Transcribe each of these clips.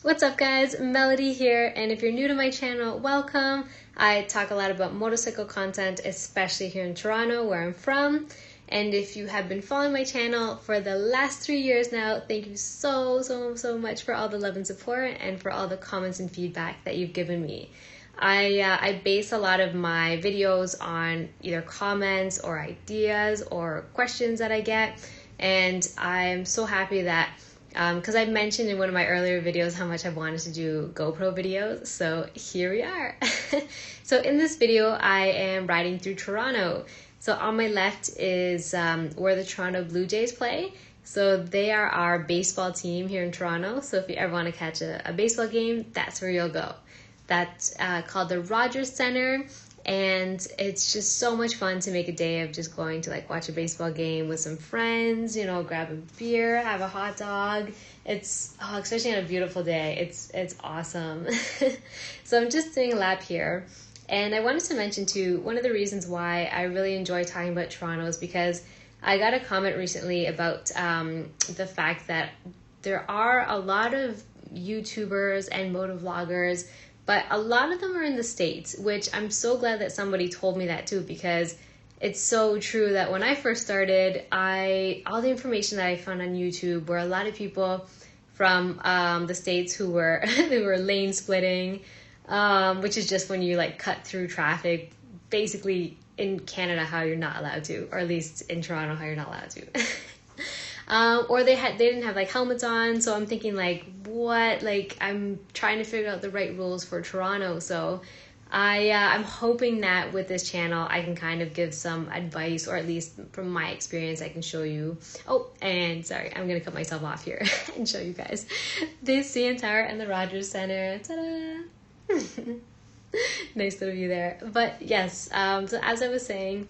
What's up guys, Melody here, and if you're new to my channel, welcome. I talk a lot about motorcycle content, especially here in Toronto where I'm from. And if you have been following my channel for the last 3 years now, thank you so much for all the love and support and for all the comments and feedback that you've given me. I base a lot of my videos on either comments or ideas or questions that I get, and I'm so happy that because I mentioned in one of my earlier videos how much I wanted to do GoPro videos, so here we are. So in this video, I am riding through Toronto. So on my left is where the Toronto Blue Jays play. So they are our baseball team here in Toronto. So if you ever want to catch a baseball game, that's where you'll go. That's called the Rogers Center. And it's just so much fun to make a day of just going to like watch a baseball game with some friends, you know, grab a beer, have a hot dog. It's, especially on a beautiful day, it's awesome. So I'm just doing a lap here. And I wanted to mention too, one of the reasons why I really enjoy talking about Toronto is because I got a comment recently about the fact that there are a lot of YouTubers and motovloggers, but a lot of them are in the States, which I'm so glad that somebody told me that too, because it's so true that when I first started, all the information that I found on YouTube were a lot of people from the States who were lane splitting, which is just when you like cut through traffic, basically in Canada how you're not allowed to, or at least in Toronto how you're not allowed to. Or they didn't have like helmets on, so I'm thinking like, what? Like I'm trying to figure out the right rules for Toronto. So I'm hoping that with this channel I can kind of give some advice, or at least from my experience I can show you. Oh, and sorry, I'm gonna cut myself off here and show you guys the CN Tower and the Rogers Center. Ta-da! Nice little view there. But yes, so as I was saying,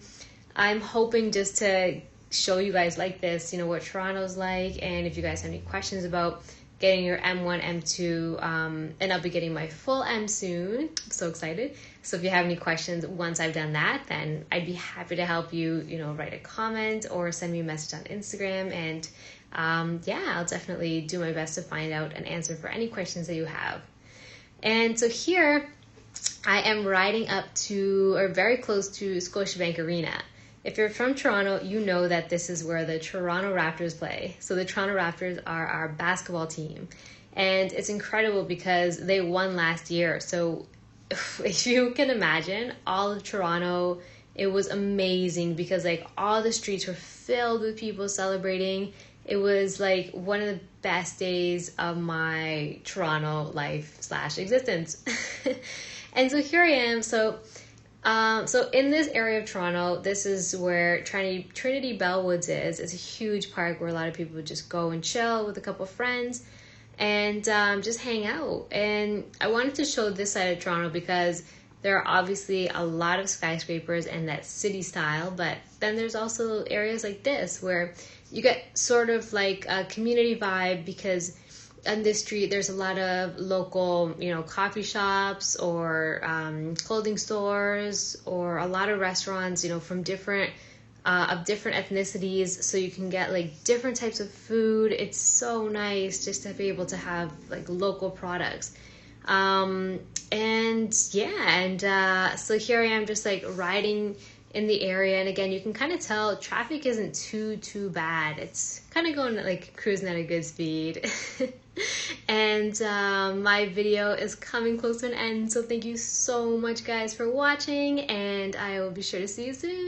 I'm hoping just to show you guys like this, you know, what Toronto's like, and if you guys have any questions about getting your M1, M2, and I'll be getting my full M soon. I'm so excited. So if you have any questions once I've done that, then I'd be happy to help you, you know, write a comment or send me a message on Instagram, and yeah, I'll definitely do my best to find out and answer for any questions that you have. And so here I am riding up to, or very close to, Scotiabank Arena. If you're from Toronto, you know that this is where the Toronto Raptors play. So the Toronto Raptors are our basketball team. And it's incredible because they won last year. So if you can imagine, all of Toronto, it was amazing because like all the streets were filled with people celebrating. It was like one of the best days of my Toronto life / existence. And so here I am. So in this area of Toronto, this is where Trinity Bellwoods is. It's a huge park where a lot of people would just go and chill with a couple of friends and just hang out. And I wanted to show this side of Toronto because there are obviously a lot of skyscrapers and that city style, but then there's also areas like this where you get sort of like a community vibe, because on this street there's a lot of local, you know, coffee shops or clothing stores, or a lot of restaurants, you know, from different ethnicities, so you can get like different types of food. It's so nice just to be able to have like local products. And yeah, and so here I am just like riding in the area, and again you can kind of tell traffic isn't too bad. It's kind of going like cruising at a good speed. And my video is coming close to an end, so thank you so much guys for watching, and I will be sure to see you soon.